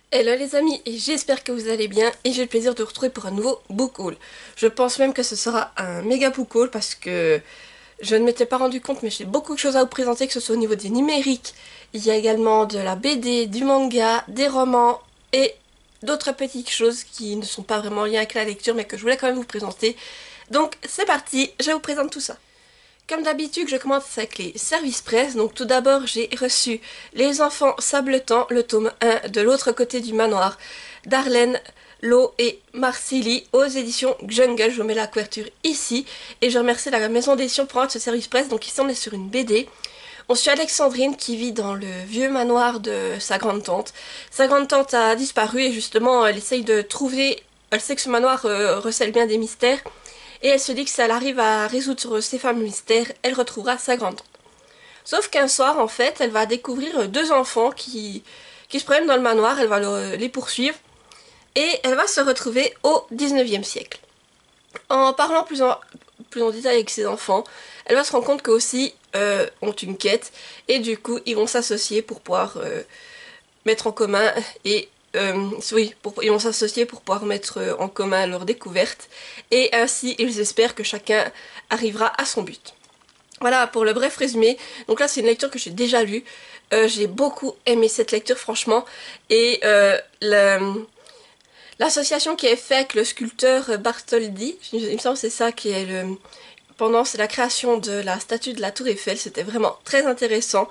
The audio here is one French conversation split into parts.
Hello les amis, et j'espère que vous allez bien et j'ai le plaisir de vous retrouver pour un nouveau book haul. Je pense même que ce sera un méga book haul parce que je ne m'étais pas rendu compte, mais j'ai beaucoup de choses à vous présenter, que ce soit au niveau des numériques. Il y a également de la BD, du manga, des romans et d'autres petites choses qui ne sont pas vraiment liées avec la lecture mais que je voulais quand même vous présenter. Donc c'est parti, je vous présente tout ça. Comme d'habitude, je commence avec les services presse. Donc tout d'abord, j'ai reçu Les Enfants Sabletan, le tome 1 de l'autre côté du manoir, d'Arlène Lo et Marcilly aux éditions Jungle. Je vous mets la couverture ici et je remercie la maison d'édition pour avoir ce service presse. Donc ici on est sur une BD. On suit Alexandrine qui vit dans le vieux manoir de sa grande-tante. Sa grande-tante a disparu et justement elle essaye de trouver... Elle sait que ce manoir recèle bien des mystères et elle se dit que si elle arrive à résoudre ces fameux mystères, elle retrouvera sa grande-tante. Sauf qu'un soir, en fait, elle va découvrir deux enfants qui se promènent dans le manoir, elle va les poursuivre, et elle va se retrouver au 19e siècle. En parlant plus en détail avec ses enfants, elle va se rendre compte qu'eux aussi ont une quête, et du coup, ils vont s'associer pour pouvoir mettre en commun et ils vont s'associer pour pouvoir mettre en commun leurs découvertes et ainsi ils espèrent que chacun arrivera à son but. Voilà pour le bref résumé. Donc là c'est une lecture que j'ai déjà lue. J'ai beaucoup aimé cette lecture franchement et l'association qui est faite avec le sculpteur Bartholdi, il me semble que c'est ça qui est pendant la création de la statue de la Tour Eiffel, c'était vraiment très intéressant.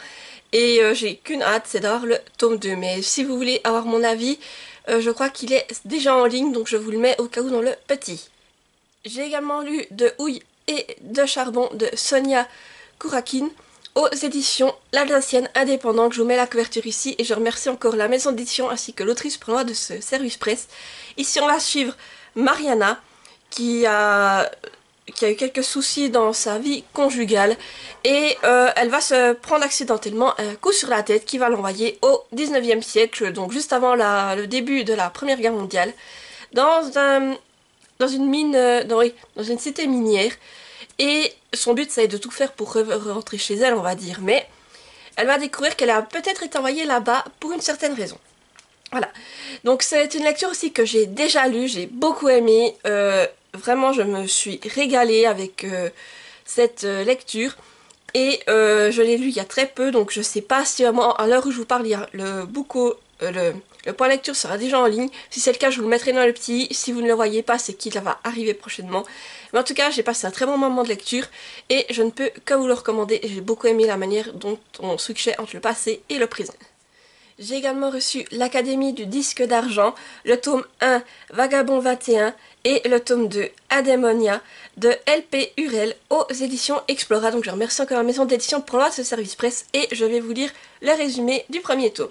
Et j'ai qu'une hâte, c'est d'avoir le tome 2. Mais si vous voulez avoir mon avis, je crois qu'il est déjà en ligne, donc je vous le mets au cas où dans le petit. J'ai également lu De houille et de charbon de Sonia Kourakine aux éditions L'Alsacienne Indépendante. Je vous mets la couverture ici et je remercie encore la maison d'édition ainsi que l'autrice pour l'envoi de ce service presse. Ici on va suivre Mariana qui a eu quelques soucis dans sa vie conjugale et elle va se prendre accidentellement un coup sur la tête qui va l'envoyer au 19e siècle, donc juste avant le début de la Première Guerre mondiale, dans dans une mine, oui, dans une cité minière. Et son but, c'est de tout faire pour rentrer chez elle, on va dire, mais elle va découvrir qu'elle a peut-être été envoyée là-bas pour une certaine raison. Voilà. Donc c'est une lecture aussi que j'ai déjà lue, j'ai beaucoup aimé. Vraiment, je me suis régalée avec cette lecture. Et je l'ai lu il y a très peu, donc je sais pas si à l'heure où je vous parle, il y a le point lecture sera déjà en ligne. Si c'est le cas, je vous le mettrai dans le petit. Si vous ne le voyez pas, c'est qu'il va arriver prochainement. Mais en tout cas, j'ai passé un très bon moment de lecture et je ne peux que vous le recommander. J'ai beaucoup aimé la manière dont on switchait entre le passé et le présent. J'ai également reçu l'Académie du disque d'argent, le tome 1 Vagabond 21 et le tome 2 Adémonia de LP Hurel aux éditions Explora. Donc je remercie encore la maison d'édition pour l'envoi de ce service presse et je vais vous lire le résumé du premier tome.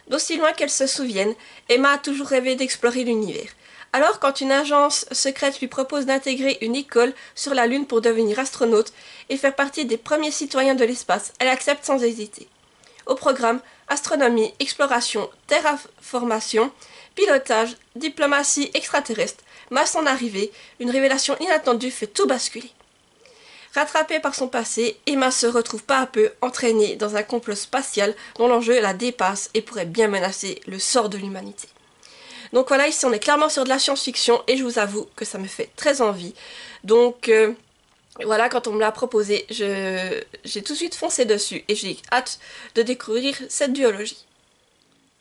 D'aussi loin qu'elle se souvienne, Emma a toujours rêvé d'explorer l'univers. Alors, quand une agence secrète lui propose d'intégrer une école sur la Lune pour devenir astronaute et faire partie des premiers citoyens de l'espace, elle accepte sans hésiter. Au programme, astronomie, exploration, terraformation, pilotage, diplomatie extraterrestre. Mais à son arrivée, une révélation inattendue fait tout basculer. Rattrapée par son passé, Emma se retrouve peu à peu entraînée dans un complot spatial dont l'enjeu la dépasse et pourrait bien menacer le sort de l'humanité. Donc voilà, ici on est clairement sur de la science-fiction et je vous avoue que ça me fait très envie. Donc voilà, quand on me l'a proposé, j'ai tout de suite foncé dessus et j'ai hâte de découvrir cette duologie.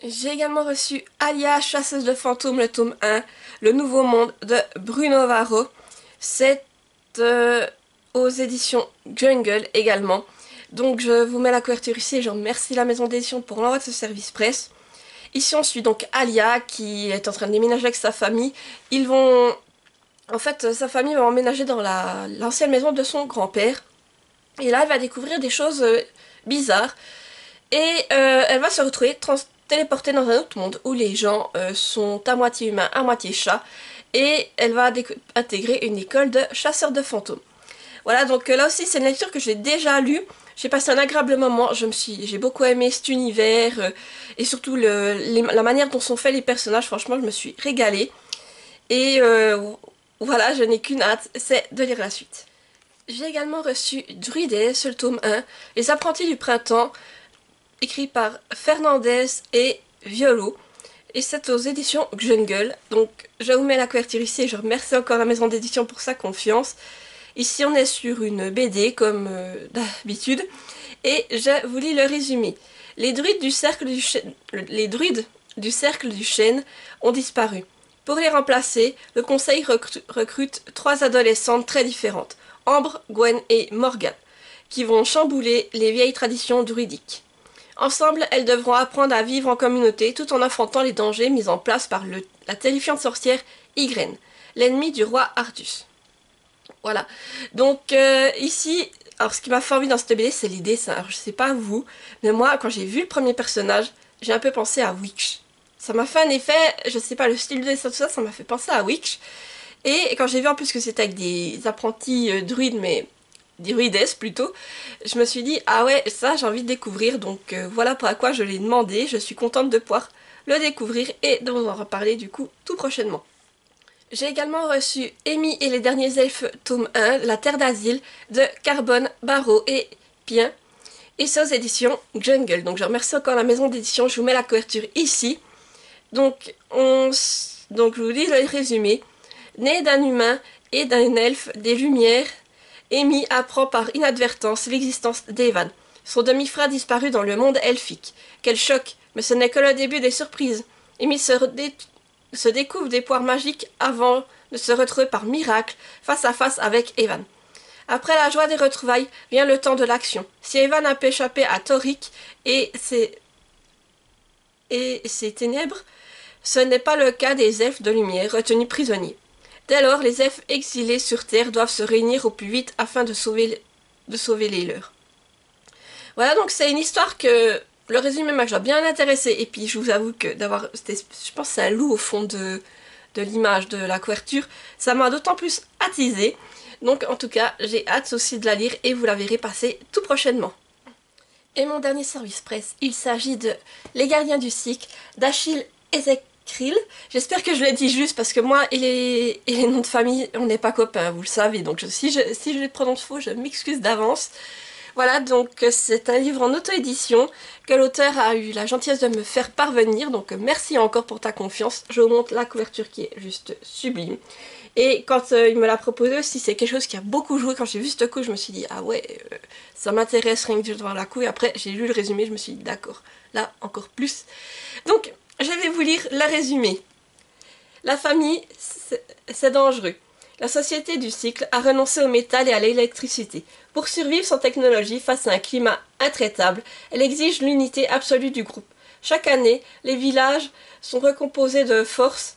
J'ai également reçu Alia, chasseuse de fantômes, le tome 1, Le Nouveau Monde de Bruno Varro. C'est aux éditions Jungle également. Donc je vous mets la couverture ici et je remercie la maison d'édition pour l'envoi de ce service presse. Ici on suit donc Alia qui est en train de déménager avec sa famille. Ils vont... En fait, sa famille va emménager dans l'ancienne maison de son grand-père. Et là, elle va découvrir des choses bizarres. Et elle va se retrouver téléportée dans un autre monde où les gens sont à moitié humains, à moitié chats. Et elle va intégrer une école de chasseurs de fantômes. Voilà, donc là aussi, c'est une lecture que j'ai déjà lue. J'ai passé un agréable moment, j'ai beaucoup aimé cet univers et surtout la manière dont sont faits les personnages. Franchement, je me suis régalée. Et voilà, je n'ai qu'une hâte, c'est de lire la suite. J'ai également reçu Druides, le tome 1, Les apprentis du printemps, écrit par Fernandez et Violo. et c'est aux éditions Jungle. Donc je vous mets la couverture ici et je remercie encore la maison d'édition pour sa confiance. Ici on est sur une BD comme d'habitude et je vous lis le résumé. Les druides du cercle du chêne ont disparu. Pour les remplacer, le conseil recrute 3 adolescentes très différentes, Ambre, Gwen et Morgane, qui vont chambouler les vieilles traditions druidiques. Ensemble, elles devront apprendre à vivre en communauté tout en affrontant les dangers mis en place par la terrifiante sorcière Ygritte, l'ennemi du roi Artus. Voilà. Donc ici, alors ce qui m'a fait envie dans cette BD, c'est les dessins. Alors je sais pas vous, mais moi quand j'ai vu le premier personnage, j'ai un peu pensé à Witch. Ça m'a fait un effet, je sais pas, le style de dessin, tout ça, ça m'a fait penser à Witch. Et quand j'ai vu en plus que c'était avec des apprentis druides, mais des druidesses plutôt, je me suis dit, ah ouais, ça j'ai envie de découvrir, donc voilà pourquoi je l'ai demandé, je suis contente de pouvoir le découvrir et de vous en reparler du coup tout prochainement. J'ai également reçu Amy et les derniers elfes, tome 1, La Terre d'Asile, de Carbone, Barreau et Pien, et c'est aux éditions Jungle. Donc je remercie encore la maison d'édition, je vous mets la couverture ici. Donc je vous lis le résumé. Né d'un humain et d'un elfe des Lumières, Amy apprend par inadvertance l'existence d'Evan, son demi-frère disparu dans le monde elfique. Quel choc, mais ce n'est que le début des surprises. Amy se découvre des poires magiques avant de se retrouver par miracle face à face avec Evan. Après la joie des retrouvailles vient le temps de l'action. Si Evan a pu échapper à Toric et ses ténèbres, ce n'est pas le cas des elfes de lumière retenus prisonniers. Dès lors, les elfes exilés sur Terre doivent se réunir au plus vite afin de sauver les leurs. Voilà, donc c'est une histoire que le résumé m'a bien intéressé. Et puis je vous avoue que je pense que c'est un loup au fond de l'image de la couverture. Ça m'a d'autant plus attisé. Donc en tout cas, j'ai hâte aussi de la lire et vous la verrez passer tout prochainement. Et mon dernier service presse, il s'agit de Les Gardiens du Cycle d'Achille Ezekiel. J'espère que je l'ai dit juste parce que moi et les noms de famille, on n'est pas copains, vous le savez. Donc si je les prononce faux, je m'excuse d'avance. Voilà, donc c'est un livre en auto-édition que l'auteur a eu la gentillesse de me faire parvenir. Donc merci encore pour ta confiance. Je vous montre la couverture qui est juste sublime. Et quand il me l'a proposé aussi, c'est quelque chose qui a beaucoup joué. Quand j'ai vu ce coup, je me suis dit, ah ouais, ça m'intéresse rien que de voir la couille. Après, j'ai lu le résumé, je me suis dit, d'accord, là, encore plus. Donc, je vais vous lire le résumé. La famille, c'est dangereux. La société du cycle a renoncé au métal et à l'électricité. Pour survivre sans technologie face à un climat intraitable, elle exige l'unité absolue du groupe. Chaque année, les villages sont recomposés de force.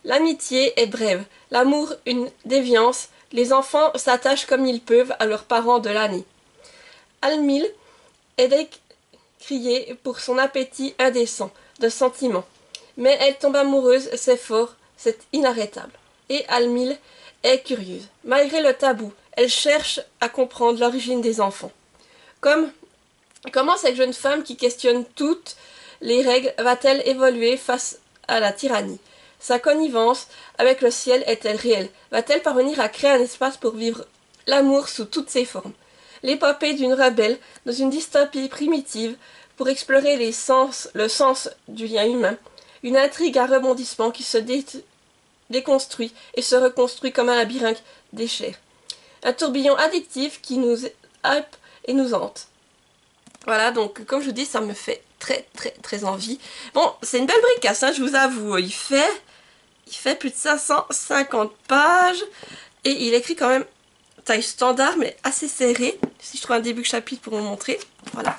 L'amitié est brève, l'amour une déviance, les enfants s'attachent comme ils peuvent à leurs parents de l'année. Almil est décriée pour son appétit indécent de sentiments. Mais elle tombe amoureuse, c'est fort, c'est inarrêtable. Et Almil est curieuse. Malgré le tabou, elle cherche à comprendre l'origine des enfants. Comment cette jeune femme qui questionne toutes les règles va-t-elle évoluer face à la tyrannie? Sa connivence avec le ciel est-elle réelle? Va-t-elle parvenir à créer un espace pour vivre l'amour sous toutes ses formes? L'épopée d'une rebelle dans une dystopie primitive pour explorer le sens du lien humain. Une intrigue à rebondissement qui se déconstruit et se reconstruit comme un labyrinthe des chairs. Un tourbillon addictif qui nous hype et nous hante. Voilà, donc comme je vous dis, ça me fait très très très envie. Bon, c'est une belle bricasse, hein, je vous avoue. Il fait plus de 550 pages et il écrit quand même taille standard mais assez serré. Si je trouve un début de chapitre pour vous montrer. Voilà.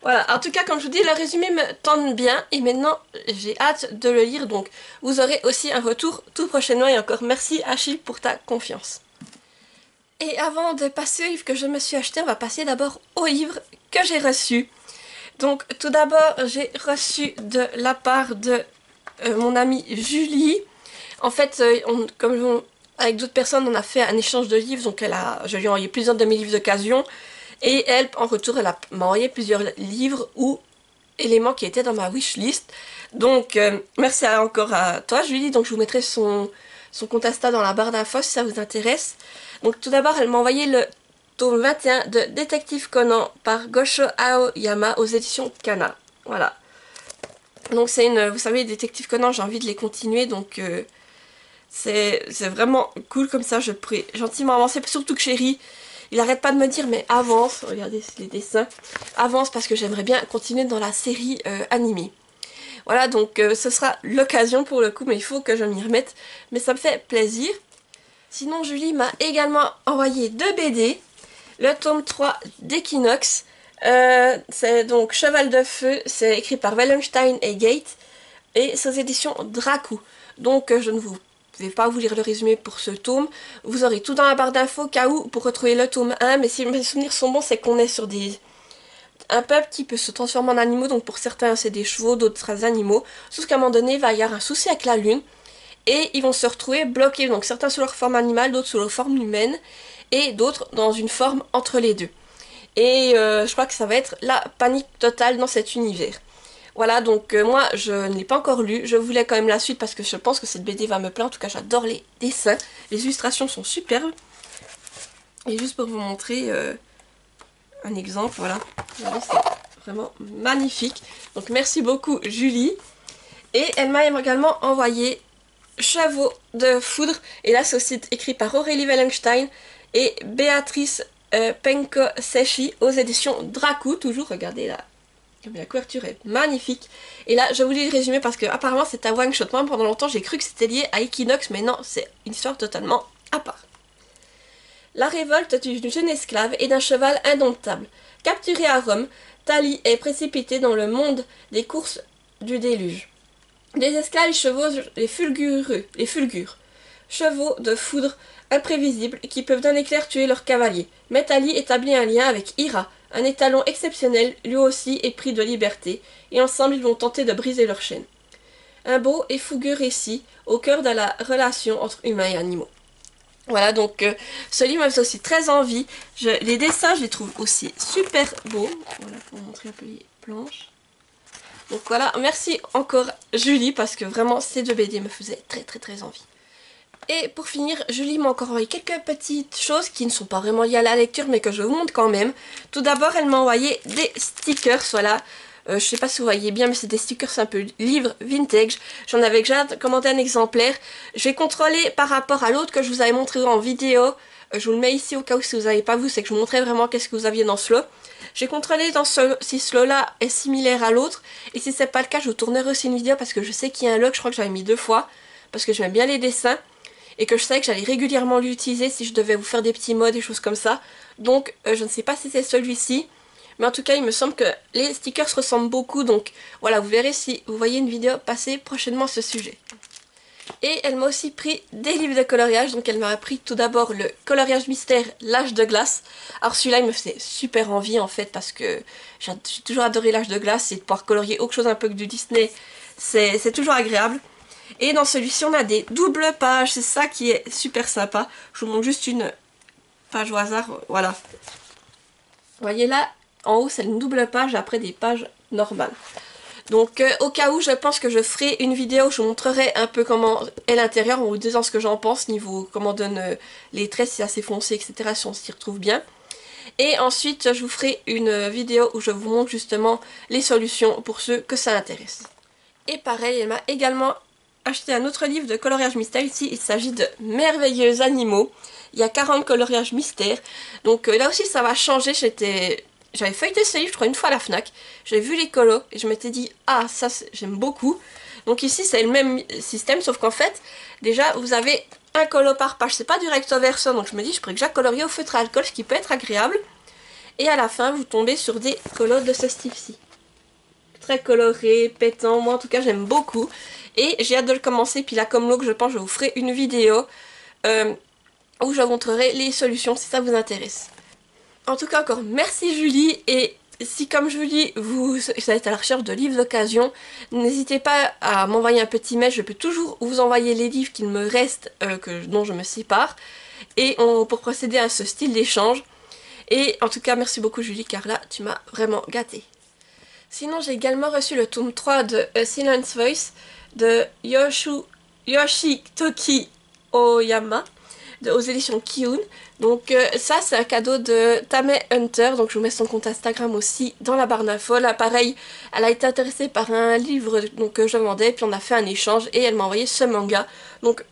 Voilà, en tout cas, comme je vous dis, le résumé me tente bien et maintenant j'ai hâte de le lire. Donc vous aurez aussi un retour tout prochainement et encore merci Achille pour ta confiance. Et avant de passer au livre que je me suis acheté, on va passer d'abord au livre que j'ai reçu. Donc tout d'abord, j'ai reçu de la part de mon amie Julie. En fait, avec d'autres personnes, on a fait un échange de livres. Donc je lui ai envoyé plusieurs de mes livres d'occasion. Et elle, en retour, m'a envoyé plusieurs livres ou éléments qui étaient dans ma wishlist. Donc, merci encore à toi, Julie. Donc, je vous mettrai son compte Insta dans la barre d'infos si ça vous intéresse. Donc, tout d'abord, elle m'a envoyé le tome 21 de Détective Conan par Gosho Aoyama aux éditions Kana. Voilà. Donc c'est une, vous savez, Détective Conan, j'ai envie de les continuer, donc c'est vraiment cool comme ça, je pourrais gentiment avancer, surtout que Chéri, il arrête pas de me dire mais avance, regardez les dessins, avance parce que j'aimerais bien continuer dans la série animée. Voilà, donc ce sera l'occasion pour le coup, mais il faut que je m'y remette, mais ça me fait plaisir. Sinon Julie m'a également envoyé 2 BD, le tome 3 d'Equinox, c'est donc Cheval de Feu, c'est écrit par Wallenstein et Gate, et c'est aux éditions Dracou. Donc je ne vais pas vous lire le résumé pour ce tome, vous aurez tout dans la barre d'infos, cas où, pour retrouver le tome 1, mais si mes souvenirs sont bons, c'est qu'on est sur un peuple qui peut se transformer en animaux, donc pour certains c'est des chevaux, d'autres animaux, sauf qu'à un moment donné, il va y avoir un souci avec la lune, et ils vont se retrouver bloqués, donc certains sous leur forme animale, d'autres sous leur forme humaine, et d'autres dans une forme entre les deux. Et je crois que ça va être la panique totale dans cet univers. Voilà, donc moi je ne l'ai pas encore lu, je voulais quand même la suite parce que je pense que cette BD va me plaire, en tout cas j'adore les dessins, les illustrations sont superbes. Et juste pour vous montrer un exemple, voilà, c'est vraiment magnifique. Donc merci beaucoup Julie. Et elle m'a également envoyé Chevaux de Foudre, et là c'est aussi écrit par Aurélie Wallenstein et Béatrice Penko-Sechi aux éditions Dracou, toujours, regardez là. La couverture est magnifique. Et là, je vous lis le résumé parce que apparemment c'est un one shot. Moi, pendant longtemps, j'ai cru que c'était lié à Equinox, mais non, c'est une histoire totalement à part. La révolte d'une jeune esclave et d'un cheval indomptable. Capturée à Rome, Thalie est précipitée dans le monde des courses du déluge. Des esclaves chevaux les fulgurent. Chevaux de foudre imprévisibles qui peuvent d'un éclair tuer leurs cavaliers. Mais Thalie établit un lien avec Ira, un étalon exceptionnel, lui aussi épris de liberté, et ensemble ils vont tenter de briser leur chaîne. Un beau et fougueux récit au cœur de la relation entre humains et animaux. Voilà, donc ce livre m'a fait aussi très envie. Les dessins, je les trouve aussi super beaux. Voilà, pour vous montrer un peu les planches. Donc voilà, merci encore Julie, parce que vraiment ces 2 BD me faisaient très envie. Et pour finir, Julie m'a encore envoyé quelques petites choses qui ne sont pas vraiment liées à la lecture, mais que je vous montre quand même. Tout d'abord, elle m'a envoyé des stickers, voilà. Je sais pas si vous voyez bien, mais c'est des stickers un peu livre vintage. J'en avais déjà commandé un exemplaire. Je vais contrôler par rapport à l'autre que je vous avais montré en vidéo. Je vous le mets ici au cas où si vous n'avez pas vu, c'est que je vous montrais vraiment qu'est-ce que vous aviez dans ce lot. J'ai contrôlé si ce lot-là est similaire à l'autre. Et si c'est pas le cas, je vous tournerai aussi une vidéo parce que je sais qu'il y a un lot que je crois que j'avais mis 2 fois. Parce que j'aime bien les dessins. Et que je savais que j'allais régulièrement l'utiliser si je devais vous faire des petits mots, des choses comme ça. Donc je ne sais pas si c'est celui-ci, mais en tout cas il me semble que les stickers se ressemblent beaucoup, donc voilà, vous verrez si vous voyez une vidéo passer prochainement à ce sujet. Et elle m'a aussi pris des livres de coloriage, donc elle m'a pris tout d'abord le coloriage mystère L'Âge de glace. Alors celui-là il me faisait super envie en fait, parce que j'ai toujours adoré L'Âge de glace, et de pouvoir colorier autre chose un peu que du Disney, c'est toujours agréable. Et dans celui-ci, on a des doubles pages. C'est ça qui est super sympa. Je vous montre juste une page au hasard. Voilà. Vous voyez là, en haut, c'est une double page après des pages normales. Donc, au cas où, je pense que je ferai une vidéo où je vous montrerai un peu comment est l'intérieur, en vous disant ce que j'en pense, niveau comment donne les traits, si c'est assez foncé, etc., si on s'y retrouve bien. Et ensuite, je vous ferai une vidéo où je vous montre justement les solutions pour ceux que ça intéresse. Et pareil, elle m'a également acheté un autre livre de coloriage mystère. Ici, il s'agit de Merveilleux animaux. Il y a 40 coloriages mystères. Donc là aussi, ça va changer. J'avais feuilleté ce livre, je crois, une fois à la FNAC. J'avais vu les colos et je m'étais dit, ah, ça, j'aime beaucoup. Donc ici, c'est le même système, sauf qu'en fait, déjà, vous avez un colo par page. C'est pas du recto verso, donc je me dis, je pourrais déjà colorier au feutre à alcool, ce qui peut être agréable. Et à la fin, vous tombez sur des colos de ce style-ci. Très coloré, pétant, moi en tout cas j'aime beaucoup. Et j'ai hâte de le commencer, puis là comme l'autre je pense je vous ferai une vidéo où je vous montrerai les solutions si ça vous intéresse. En tout cas encore merci Julie, et si comme je vous dis vous êtes à la recherche de livres d'occasion, n'hésitez pas à m'envoyer un petit mail, je peux toujours vous envoyer les livres qu'il me reste dont je me sépare, et pour procéder à ce style d'échange. Et en tout cas merci beaucoup Julie, car là tu m'as vraiment gâtée. Sinon, j'ai également reçu le tome 3 de A Silent Voice de Yoshitoki Oyama. aux éditions Kiun. Donc ça c'est un cadeau de Tamé Hunter, donc je vous mets son compte Instagram aussi dans la barre d'infos. Là pareil, elle a été intéressée par un livre donc, que je vendais, puis on a fait un échange et elle m'a envoyé ce manga. Donc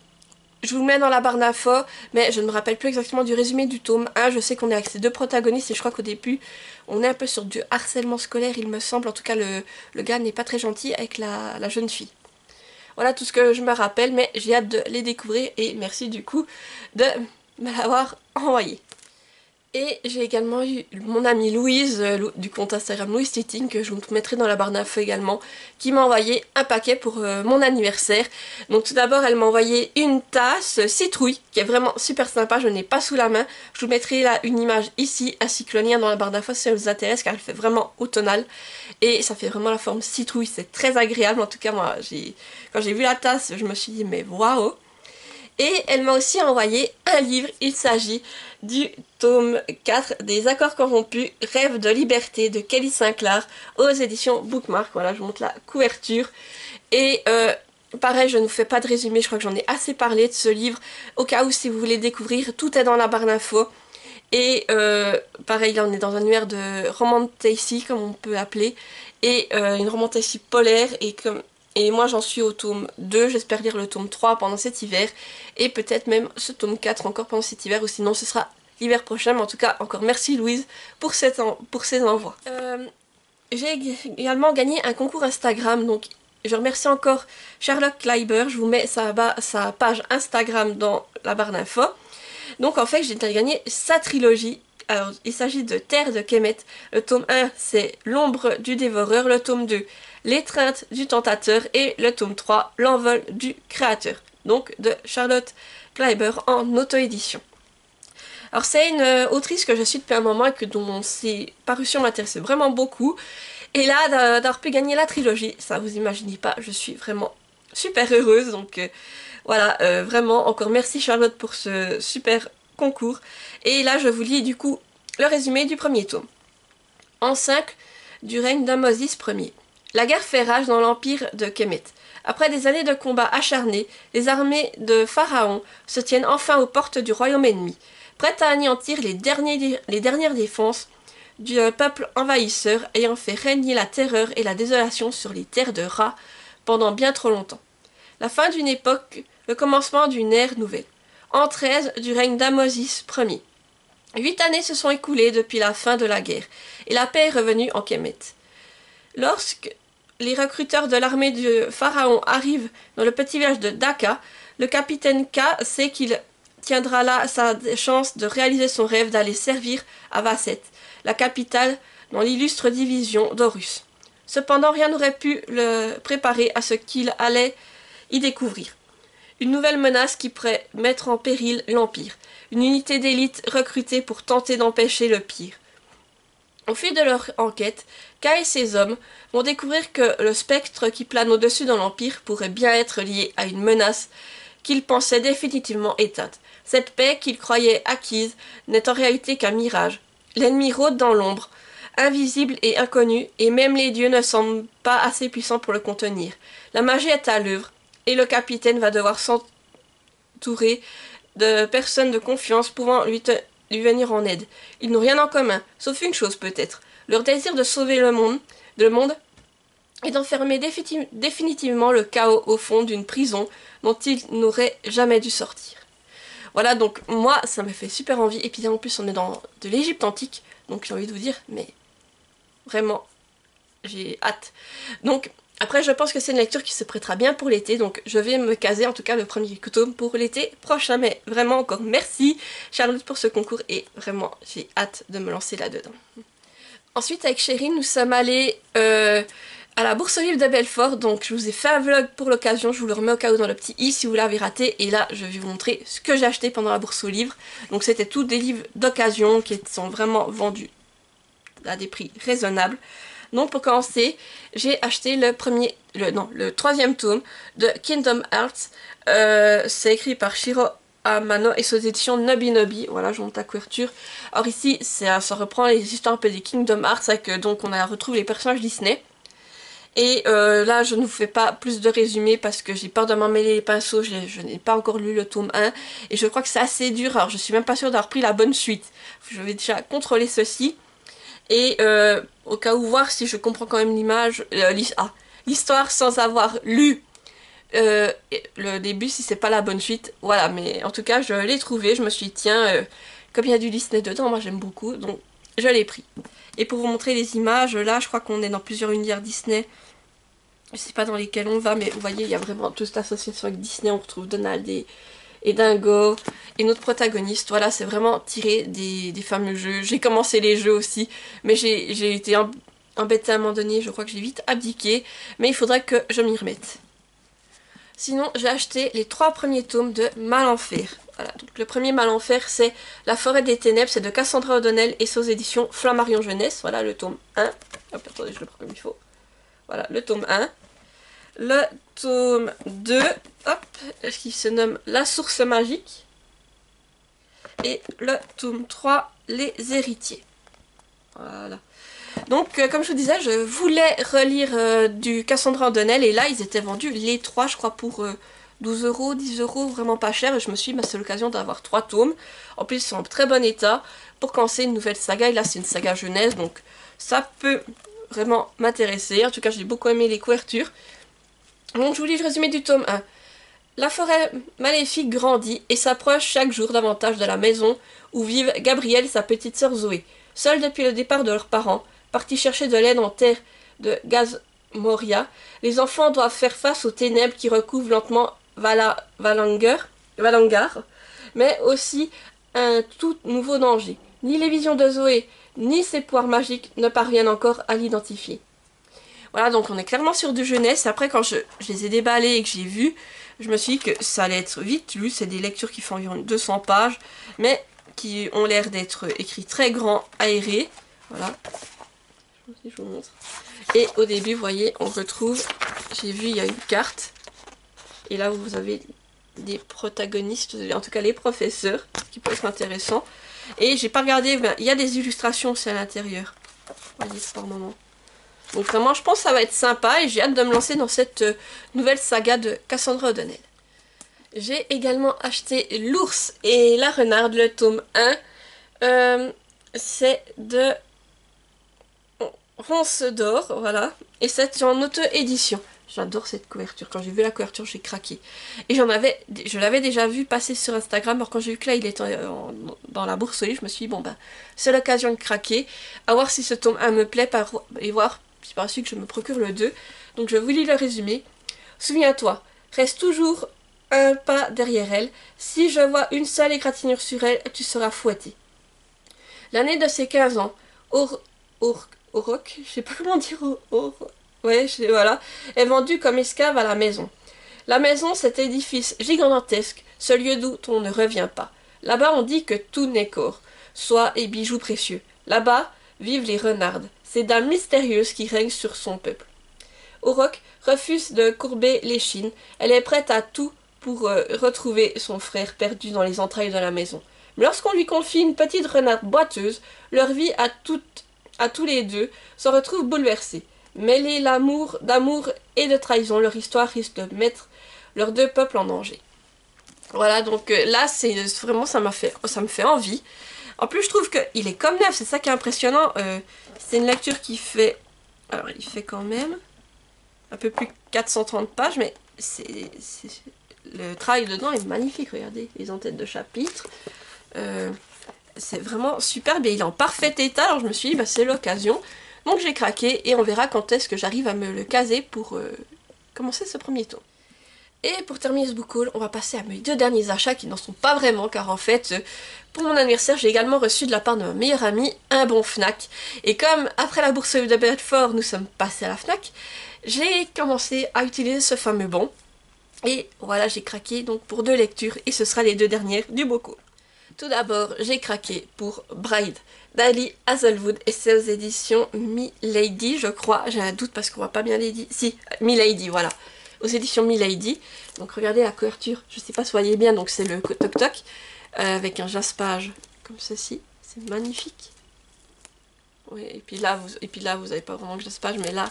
je vous le mets dans la barre d'infos, mais je ne me rappelle plus exactement du résumé du tome 1. Je sais qu'on est avec ces deux protagonistes et je crois qu'au début, on est un peu sur du harcèlement scolaire, il me semble. En tout cas, le gars n'est pas très gentil avec la jeune fille. Voilà tout ce que je me rappelle, mais j'ai hâte de les découvrir et merci du coup de me l'avoir envoyé. Et j'ai également eu mon amie Louise, du compte Instagram Louise Titting, que je vous mettrai dans la barre d'infos également, qui m'a envoyé un paquet pour mon anniversaire. Donc tout d'abord, elle m'a envoyé une tasse citrouille, qui est vraiment super sympa, je n'ai pas sous la main. Je vous mettrai là une image ici, ainsi que le lien dans la barre d'infos si ça vous intéresse, car elle fait vraiment automnale. Et ça fait vraiment la forme citrouille, c'est très agréable. En tout cas, moi, quand j'ai vu la tasse, je me suis dit, mais waouh! Et elle m'a aussi envoyé un livre, il s'agit du tome 4 des Accords corrompus, Rêve de liberté de Kelly Sinclair aux éditions Bookmark. Voilà, je vous montre la couverture. Et pareil, je ne vous fais pas de résumé, je crois que j'en ai assez parlé de ce livre. Au cas où, si vous voulez découvrir, tout est dans la barre d'infos. Et pareil, là on est dans un univers de romantasy, comme on peut appeler. Et une romantasy polaire et moi j'en suis au tome 2, j'espère lire le tome 3 pendant cet hiver et peut-être même ce tome 4 encore pendant cet hiver ou sinon ce sera l'hiver prochain. Mais en tout cas encore merci Louise pour ces envois. J'ai également gagné un concours Instagram, donc je remercie encore Charlotte Kleiber, je vous mets sa page Instagram dans la barre d'infos. Donc en fait j'ai gagné sa trilogie. Alors, il s'agit de Terre de Kemet. Le tome 1, c'est L'ombre du dévoreur. Le tome 2, L'étreinte du tentateur. Et le tome 3, L'envol du créateur. Donc, de Charlotte Kleiber en auto-édition. Alors, c'est une autrice que je suis depuis un moment et dont ses parutions m'intéressaient vraiment beaucoup. Et là, d'avoir pu gagner la trilogie, ça vous imaginez pas, je suis vraiment super heureuse. Donc, voilà, vraiment, encore merci Charlotte pour ce super concours. Et là je vous lis du coup le résumé du premier tome. En 5 du règne d'Amosis Ier. La guerre fait rage dans l'empire de Kemet. Après des années de combats acharnés, les armées de Pharaon se tiennent enfin aux portes du royaume ennemi, prêtes à anéantir les dernières défenses du peuple envahisseur ayant fait régner la terreur et la désolation sur les terres de Ra pendant bien trop longtemps. La fin d'une époque, le commencement d'une ère nouvelle. En 13 du règne d'Amosis Ier. 8 années se sont écoulées depuis la fin de la guerre, et la paix est revenue en Kemet. Lorsque les recruteurs de l'armée du pharaon arrivent dans le petit village de Daka, le capitaine K sait qu'il tiendra là sa chance de réaliser son rêve d'aller servir à Vasset, la capitale dans l'illustre division d'Horus. Cependant, rien n'aurait pu le préparer à ce qu'il allait y découvrir. Une nouvelle menace qui pourrait mettre en péril l'Empire. Une unité d'élite recrutée pour tenter d'empêcher le pire. Au fil de leur enquête, Kai et ses hommes vont découvrir que le spectre qui plane au-dessus de l'Empire pourrait bien être lié à une menace qu'ils pensaient définitivement éteinte. Cette paix qu'ils croyaient acquise n'est en réalité qu'un mirage. L'ennemi rôde dans l'ombre, invisible et inconnu, et même les dieux ne semblent pas assez puissants pour le contenir. La magie est à l'œuvre, et le capitaine va devoir s'entourer de personnes de confiance pouvant lui venir en aide. Ils n'ont rien en commun, sauf une chose peut-être, leur désir de sauver le monde et d'enfermer définitivement le chaos au fond d'une prison dont ils n'auraient jamais dû sortir. Voilà, donc moi ça me fait super envie, et puis en plus on est dans de l'Égypte antique, donc j'ai envie de vous dire, mais vraiment, j'ai hâte. Donc après, je pense que c'est une lecture qui se prêtera bien pour l'été, donc je vais me caser en tout cas le premier tome pour l'été prochain. Mais vraiment encore merci Charlotte pour ce concours et vraiment j'ai hâte de me lancer là-dedans. Ensuite avec Chérie, nous sommes allés à la Bourse aux Livres de Belfort, donc je vous ai fait un vlog pour l'occasion, je vous le remets au cas où dans le petit i si vous l'avez raté. Et là je vais vous montrer ce que j'ai acheté pendant la Bourse aux Livres. Donc c'était tous des livres d'occasion qui sont vraiment vendus à des prix raisonnables. Donc pour commencer, j'ai acheté le troisième tome de Kingdom Hearts. C'est écrit par Shiro Amano et sous éditions Nobby Nobby. Voilà, je monte la couverture. Alors ici, ça reprend les histoires un peu des Kingdom Hearts, avec donc on retrouve les personnages Disney. Et là, je ne vous fais pas plus de résumé parce que j'ai peur de m'en mêler les pinceaux. Je n'ai pas encore lu le tome 1 et je crois que c'est assez dur. Alors, je suis même pas sûre d'avoir pris la bonne suite. Je vais déjà contrôler ceci et au cas où voir si je comprends quand même l'image, l'histoire sans avoir lu le début, si c'est pas la bonne suite. Voilà, mais en tout cas, je l'ai trouvé. Je me suis dit, tiens, comme il y a du Disney dedans, moi j'aime beaucoup, donc je l'ai pris. Et pour vous montrer les images, là, je crois qu'on est dans plusieurs univers Disney. Je sais pas dans lesquels on va, mais vous voyez, il y a vraiment toute l'association avec Disney. On retrouve Donald et Dingo et notre protagoniste. Voilà, c'est vraiment tiré des fameux jeux. J'ai commencé les jeux aussi, mais j'ai été embêtée à un moment donné. Je crois que j'ai vite abdiqué, mais il faudrait que je m'y remette. Sinon, j'ai acheté les 3 premiers tomes de Malenfer. Voilà, donc le premier Malenfer, c'est La forêt des ténèbres, c'est de Cassandra O'Donnell et c'est aux éditions Flammarion Jeunesse. Voilà le tome 1. Hop, attendez, je le prends comme il faut. Voilà, le tome 1. Le tome 2, hop, qui se nomme La source magique. Et le tome 3, Les héritiers. Voilà. Donc, comme je vous disais, je voulais relire du Cassandra O'Donnell et là, ils étaient vendus les 3, je crois, pour 12 euros, 10 euros, vraiment pas cher. Et je me suis dit, bah, c'est l'occasion d'avoir 3 tomes. En plus, ils sont en très bon état pour commencer une nouvelle saga. Et là, c'est une saga jeunesse, donc ça peut vraiment m'intéresser. En tout cas, j'ai beaucoup aimé les couvertures. Donc, je vous lis le résumé du tome 1. La forêt maléfique grandit et s'approche chaque jour davantage de la maison où vivent Gabrielle et sa petite sœur Zoé. Seuls depuis le départ de leurs parents, partis chercher de l'aide en terre de Gazmoria, les enfants doivent faire face aux ténèbres qui recouvrent lentement Valangar, mais aussi un tout nouveau danger. Ni les visions de Zoé, ni ses pouvoirs magiques ne parviennent encore à l'identifier. Voilà, donc on est clairement sur du jeunesse. Après, quand je les ai déballés et que j'ai vu, je me suis dit que ça allait être vite lu. C'est des lectures qui font environ 200 pages, mais qui ont l'air d'être écrits très grands, aérés. Voilà. Je vous montre. Et au début, vous voyez, on retrouve, j'ai vu, il y a une carte. Et là, vous avez des protagonistes, en tout cas les professeurs, ce qui peut être intéressant. Et j'ai pas regardé, il y a des illustrations aussi à l'intérieur. Vous voyez, c'est par moment. Donc vraiment, je pense que ça va être sympa et j'ai hâte de me lancer dans cette nouvelle saga de Cassandra O'Donnell. J'ai également acheté L'ours et la renarde, le tome 1. C'est de Ronce d'or, voilà. Et c'est en auto-édition. J'adore cette couverture. Quand j'ai vu la couverture, j'ai craqué. Et je l'avais déjà vu passer sur Instagram. Alors quand j'ai vu que là, il était dans la bourse, je me suis dit, bon ben, c'est l'occasion de craquer. À voir si ce tome 1 me plaît et voir si par la suite je me procure le 2. Donc je vous lis le résumé. Souviens-toi, reste toujours un pas derrière elle. Si je vois une seule égratignure sur elle, tu seras fouetté. L'année de ses 15 ans, Auroch, je sais pas comment dire, ouais, voilà, est vendue comme esclave à la maison. La maison, cet édifice gigantesque, ce lieu d'où on ne revient pas. Là-bas, on dit que tout n'est qu'or, soie et bijoux précieux. Là-bas, vivent les renardes, ces dames mystérieuses qui règnent sur son peuple. Auroch refuse de courber l'échine. Elle est prête à tout pour retrouver son frère perdu dans les entrailles de la maison. Mais lorsqu'on lui confie une petite renarde boiteuse, leur vie à tous les deux se retrouve bouleversée. Mêlée d'amour et de trahison, leur histoire risque de mettre leurs deux peuples en danger. Voilà, donc là, c'est vraiment, ça me fait envie. En plus, je trouve qu'il est comme neuf, c'est ça qui est impressionnant. C'est une lecture qui fait... Alors, il fait quand même un peu plus de 430 pages, mais le travail dedans est magnifique. Regardez, les entêtes de chapitres. C'est vraiment super bien. Il est en parfait état, alors je me suis dit, bah, c'est l'occasion. Donc j'ai craqué et on verra quand est-ce que j'arrive à me le caser pour commencer ce premier tome. Et pour terminer ce book haul, on va passer à mes 2 derniers achats qui n'en sont pas vraiment, car en fait, pour mon anniversaire, j'ai également reçu de la part de ma meilleure amie un bon Fnac. Et comme après la bourse de Bedford, nous sommes passés à la Fnac, j'ai commencé à utiliser ce fameux bon. Et voilà, j'ai craqué donc pour 2 lectures, et ce sera les 2 dernières du book haul. Tout d'abord, j'ai craqué pour Bride d'Ali Hazelwood et c'est aux éditions Milady, je crois. J'ai un doute parce qu'on voit pas bien Lady. Si, Milady, voilà. Aux éditions Milady. Donc regardez la couverture, je sais pas si vous voyez bien, donc c'est le Toc Toc avec un jaspage comme ceci. C'est magnifique. Oui, et puis là, vous avez pas vraiment le jaspage, mais là,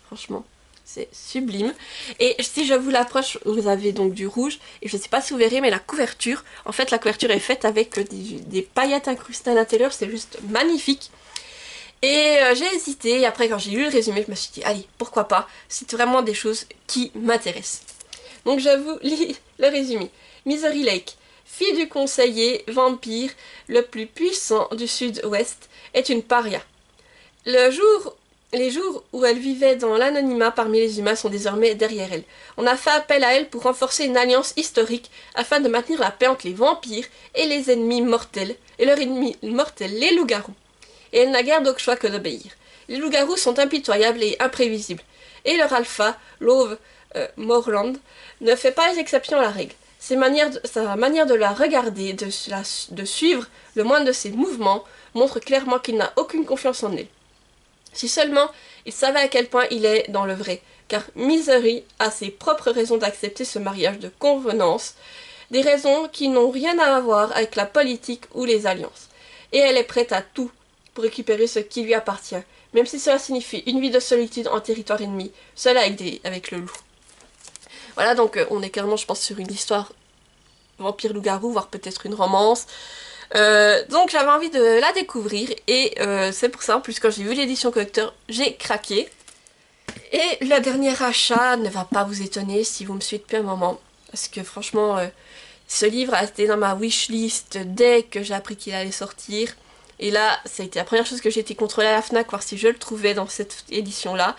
franchement, c'est sublime. Et si je vous l'approche, vous avez donc du rouge, et je ne sais pas si vous verrez, mais la couverture, en fait la couverture est faite avec des paillettes incrustées à l'intérieur, c'est juste magnifique. Et j'ai hésité, et après quand j'ai lu le résumé, je me suis dit, allez, pourquoi pas, c'est vraiment des choses qui m'intéressent. Donc je vous lis le résumé. Misery Lake, fille du conseiller vampire le plus puissant du sud-ouest, est une paria. Les jours où elle vivait dans l'anonymat parmi les humains sont désormais derrière elle. On a fait appel à elle pour renforcer une alliance historique afin de maintenir la paix entre les vampires et les ennemis mortels, et leur ennemi mortel, les loups-garous. Et elle n'a guère d'autre choix que d'obéir. Les loups-garous sont impitoyables et imprévisibles, et leur alpha, Love Morland, ne fait pas exception à la règle. Sa manière de la regarder, de suivre le moindre de ses mouvements, montre clairement qu'il n'a aucune confiance en elle. Si seulement il savait à quel point il est dans le vrai, car Misery a ses propres raisons d'accepter ce mariage de convenance, des raisons qui n'ont rien à voir avec la politique ou les alliances. Et elle est prête à tout pour récupérer ce qui lui appartient, même si cela signifie une vie de solitude en territoire ennemi, seule avec le loup. Voilà, donc on est clairement, je pense, sur une histoire vampire-loup-garou, voire peut-être une romance. Donc j'avais envie de la découvrir, et c'est pour ça, en plus, quand j'ai vu l'édition collector, j'ai craqué. Et le dernier achat ne va pas vous étonner si vous me suivez depuis un moment, parce que franchement, ce livre a été dans ma wishlist dès que j'ai appris qu'il allait sortir. Et là, ça a été la première chose que j'ai été contrôler à la FNAC, voir si je le trouvais dans cette édition-là.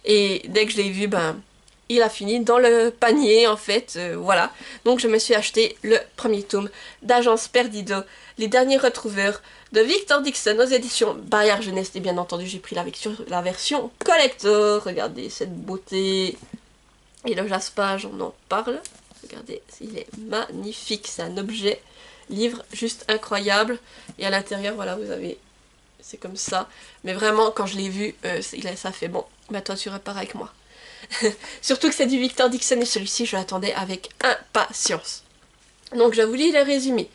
Et dès que je l'ai vu, ben, il a fini dans le panier, en fait, voilà. Donc je me suis acheté le premier tome d'Agence Perdido, les derniers retrouveurs de Victor Dixon aux éditions Barrière Jeunesse. Et bien entendu, j'ai pris la version collector. Regardez cette beauté. Et le jaspage, on en parle. Regardez, il est magnifique, c'est un objet livre juste incroyable. Et à l'intérieur, voilà, vous avez, c'est comme ça. Mais vraiment, quand je l'ai vu, ça fait bon, bah toi tu repars avec moi. Surtout que c'est du Victor Dixon, et celui-ci je l'attendais avec impatience. Donc je vous lis le résumé.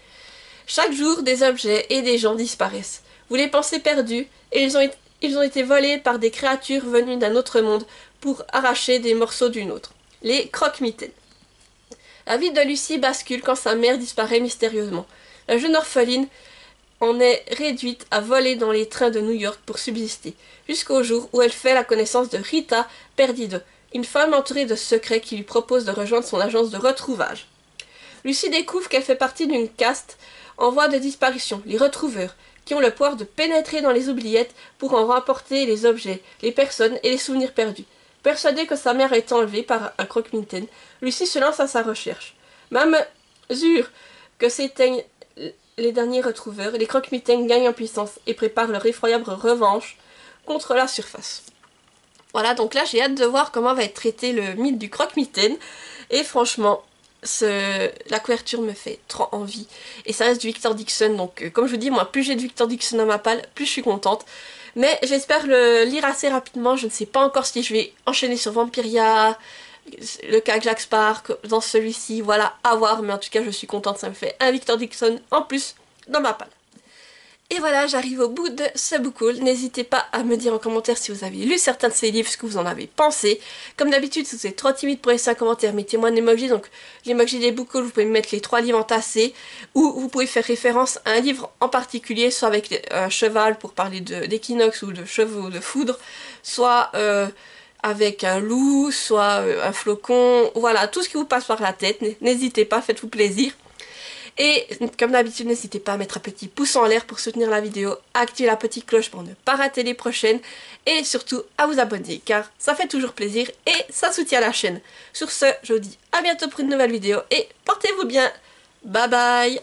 Chaque jour, des objets et des gens disparaissent. Vous les pensez perdus, et ils ont été volés par des créatures venues d'un autre monde pour arracher des morceaux d'une autre. Les croque-mitaines. La vie de Lucie bascule quand sa mère disparaît mystérieusement. La jeune orpheline en est réduite à voler dans les trains de New York pour subsister, jusqu'au jour où elle fait la connaissance de Rita Perdido, une femme entourée de secrets qui lui propose de rejoindre son agence de retrouvage. Lucie découvre qu'elle fait partie d'une caste en voie de disparition, les retrouveurs, qui ont le pouvoir de pénétrer dans les oubliettes pour en rapporter les objets, les personnes et les souvenirs perdus. Persuadée que sa mère est enlevée par un croque-mitaine, Lucie se lance à sa recherche. Mais à mesure que s'éteignent les derniers retrouveurs, les croque-mitaines gagnent en puissance et préparent leur effroyable revanche contre la surface. Voilà, donc là j'ai hâte de voir comment va être traité le mythe du croque-mitaine. Et franchement, la couverture me fait trop envie. Et ça reste du Victor Dixon, donc comme je vous dis, moi plus j'ai du Victor Dixon dans ma palle, plus je suis contente. Mais j'espère le lire assez rapidement. Je ne sais pas encore si je vais enchaîner sur Vampiria, le cas Jack Spark, dans celui-ci, voilà, à voir. Mais en tout cas, je suis contente, ça me fait un Victor Dixon en plus dans ma palle. Et voilà, j'arrive au bout de ce book haul. N'hésitez pas à me dire en commentaire si vous avez lu certains de ces livres, ce que vous en avez pensé. Comme d'habitude, si vous êtes trop timide pour laisser un commentaire, mettez-moi un emoji. Donc l'emoji des book hauls, vous pouvez me mettre les 3 livres entassés, ou vous pouvez faire référence à un livre en particulier, soit avec un cheval pour parler d'équinoxe ou de chevaux de foudre, soit avec un loup, soit un flocon, voilà, tout ce qui vous passe par la tête. N'hésitez pas, faites-vous plaisir. Et comme d'habitude, n'hésitez pas à mettre un petit pouce en l'air pour soutenir la vidéo, à activer la petite cloche pour ne pas rater les prochaines, et surtout à vous abonner car ça fait toujours plaisir et ça soutient la chaîne. Sur ce, je vous dis à bientôt pour une nouvelle vidéo et portez-vous bien. Bye bye.